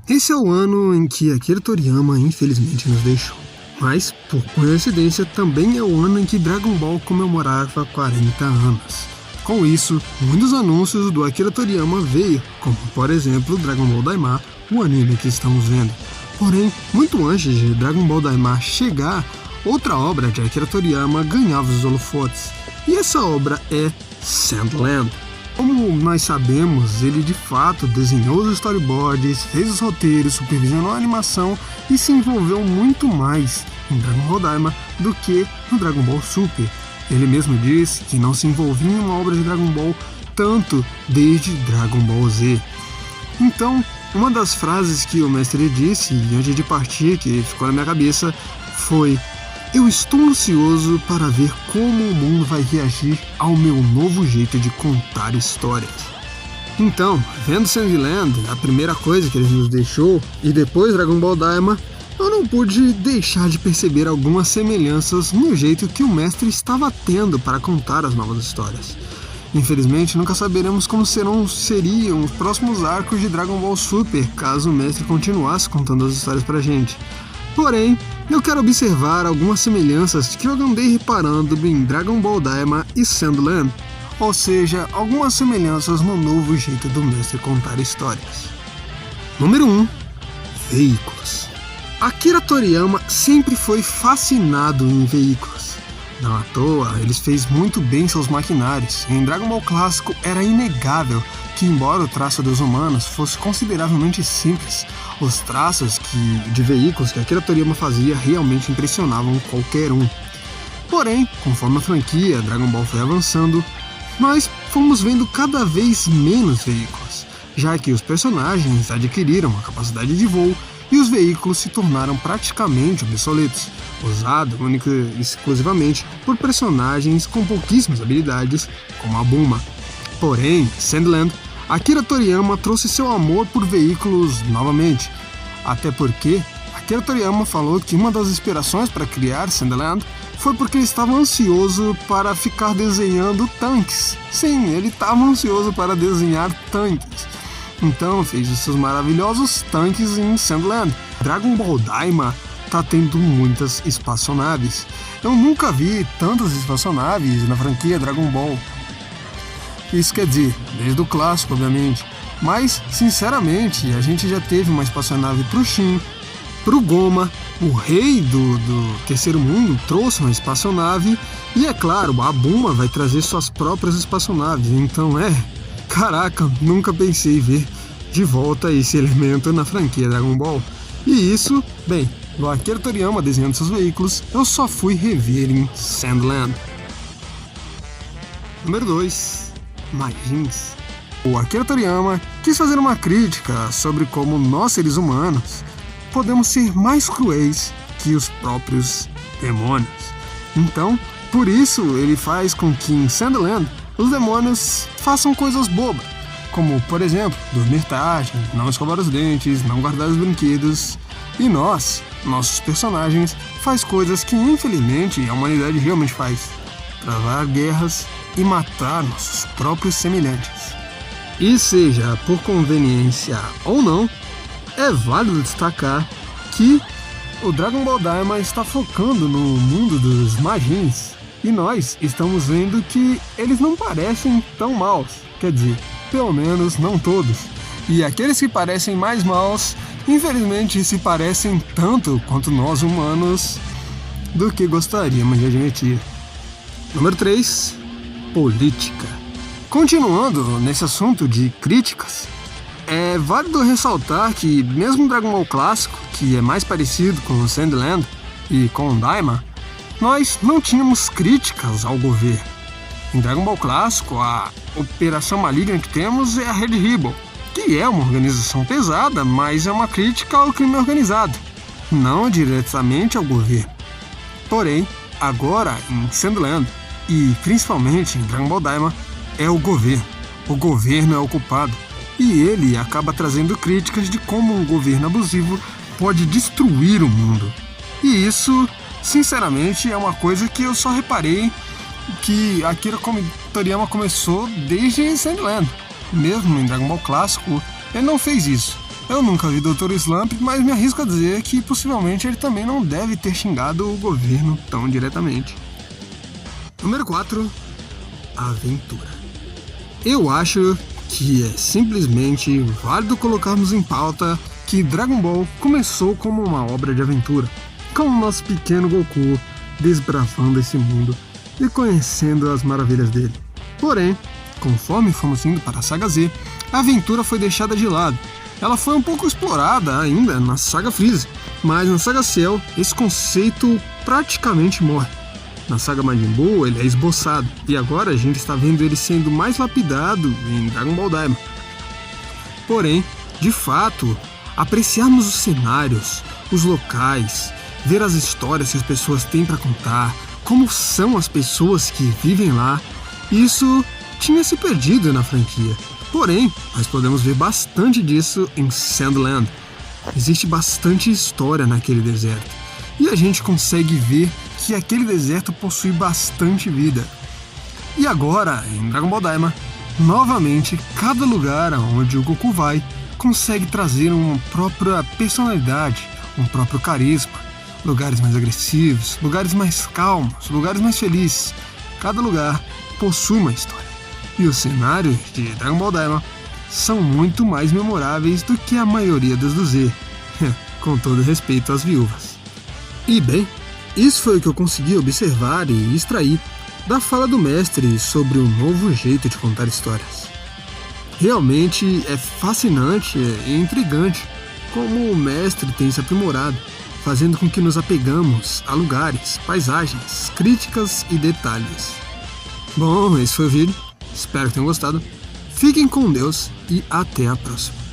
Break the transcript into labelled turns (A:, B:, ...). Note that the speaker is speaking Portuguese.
A: Esse é o ano em que Akira Toriyama infelizmente nos deixou. Mas, por coincidência, também é o ano em que Dragon Ball comemorava 40 anos. Com isso, muitos anúncios do Akira Toriyama veio, como por exemplo Dragon Ball Daima, o anime que estamos vendo. Porém, muito antes de Dragon Ball Daima chegar, outra obra de Akira Toriyama ganhava os holofotes. E essa obra é Sandland. Como nós sabemos, ele de fato desenhou os storyboards, fez os roteiros, supervisionou a animação e se envolveu muito mais em Dragon Ball Daima do que no Dragon Ball Super. Ele mesmo disse que não se envolvia em uma obra de Dragon Ball tanto desde Dragon Ball Z. Então, uma das frases que o mestre disse antes de partir, que ficou na minha cabeça, foi: "Eu estou ansioso para ver como o mundo vai reagir ao meu novo jeito de contar histórias." Então, vendo Sandland, a primeira coisa que ele nos deixou, e depois Dragon Ball Daima, eu não pude deixar de perceber algumas semelhanças no jeito que o mestre estava tendo para contar as novas histórias. Infelizmente, nunca saberemos como seriam os próximos arcos de Dragon Ball Super, caso o mestre continuasse contando as histórias pra gente. Porém, eu quero observar algumas semelhanças que eu andei reparando em Dragon Ball Daima e Sandland, ou seja, algumas semelhanças no novo jeito do mestre contar histórias. Número 1. Veículos. Akira Toriyama sempre foi fascinado em veículos. Não à toa, ele fez muito bem seus maquinários. Em Dragon Ball clássico era inegável que, embora o traço dos humanos fosse consideravelmente simples, os traços de veículos que Akira Toriyama fazia realmente impressionavam qualquer um. Porém, conforme a franquia Dragon Ball foi avançando, nós fomos vendo cada vez menos veículos, já que os personagens adquiriram a capacidade de voo e os veículos se tornaram praticamente obsoletos, usados única e exclusivamente por personagens com pouquíssimas habilidades, como a Bulma. Porém, Sandland, Akira Toriyama trouxe seu amor por veículos novamente, até porque Akira Toriyama falou que uma das inspirações para criar Sandland foi porque ele estava ansioso para ficar desenhando tanques. Sim, ele estava ansioso para desenhar tanques. Então fez os seus maravilhosos tanques em Sandland. Dragon Ball Daima tá tendo muitas espaçonaves. Eu nunca vi tantas espaçonaves na franquia Dragon Ball. Isso quer dizer, desde o clássico, obviamente. Mas, sinceramente, a gente já teve uma espaçonave pro Shin, pro Goma, o rei do terceiro mundo trouxe uma espaçonave, e é claro, a Bulma vai trazer suas próprias espaçonaves. Então caraca, nunca pensei ver de volta esse elemento na franquia Dragon Ball. E isso, bem, do Akira Toriyama desenhando seus veículos, eu só fui rever em Sandland. Número 2. Majins. O Akira Toriyama quis fazer uma crítica sobre como nós, seres humanos, podemos ser mais cruéis que os próprios demônios. Então, por isso, ele faz com que em Sandland os demônios façam coisas bobas, como, por exemplo, dormir tarde, não escovar os dentes, não guardar os brinquedos. E nós, nossos personagens, faz coisas que infelizmente a humanidade realmente faz: travar guerras e matar nossos próprios semelhantes. E seja por conveniência ou não, é válido destacar que o Dragon Ball Daima está focando no mundo dos Majins, e nós estamos vendo que eles não parecem tão maus, quer dizer, pelo menos não todos. E aqueles que parecem mais maus, infelizmente se parecem tanto quanto nós humanos do que gostaríamos de admitir. Número 3. Política. Continuando nesse assunto de críticas, é válido ressaltar que mesmo Dragon Ball clássico, que é mais parecido com o Sandland e com o Daima, nós não tínhamos críticas ao governo. Em Dragon Ball clássico, a operação maligna que temos é a Red Ribbon, que é uma organização pesada, mas é uma crítica ao crime organizado, não diretamente ao governo. Porém, agora em Sandland, e principalmente em Dragon Ball Daima, é o governo. O governo é o culpado, e ele acaba trazendo críticas de como um governo abusivo pode destruir o mundo. E isso, sinceramente, é uma coisa que eu só reparei que Akira Toriyama começou desde Sandland. Mesmo em Dragon Ball clássico, ele não fez isso. Eu nunca vi Dr. Slump, mas me arrisco a dizer que possivelmente ele também não deve ter xingado o governo tão diretamente. Número 4. Aventura. Eu acho que é simplesmente válido colocarmos em pauta que Dragon Ball começou como uma obra de aventura, com o nosso pequeno Goku desbravando esse mundo e conhecendo as maravilhas dele. Porém, conforme fomos indo para a Saga Z, a aventura foi deixada de lado. Ela foi um pouco explorada ainda na Saga Freeza, mas na Saga Cell esse conceito praticamente morre. Na Saga Majin Buu ele é esboçado, e agora a gente está vendo ele sendo mais lapidado em Dragon Ball Daima. Porém, de fato, apreciarmos os cenários, os locais, ver as histórias que as pessoas têm para contar, como são as pessoas que vivem lá, isso tinha se perdido na franquia. Porém, nós podemos ver bastante disso em Sandland. Existe bastante história naquele deserto, e a gente consegue ver que aquele deserto possui bastante vida. E agora, em Dragon Ball Daima, novamente, cada lugar onde o Goku vai consegue trazer uma própria personalidade, um próprio carisma. Lugares mais agressivos, lugares mais calmos, lugares mais felizes. Cada lugar possui uma história. E os cenários de Dragon Ball Daima são muito mais memoráveis do que a maioria dos do Z, com todo respeito às viúvas. E bem, isso foi o que eu consegui observar e extrair da fala do mestre sobre o novo jeito de contar histórias. Realmente é fascinante e intrigante como o mestre tem se aprimorado, fazendo com que nos apegamos a lugares, paisagens, críticas e detalhes. Bom, esse foi o vídeo. Espero que tenham gostado. Fiquem com Deus e até a próxima.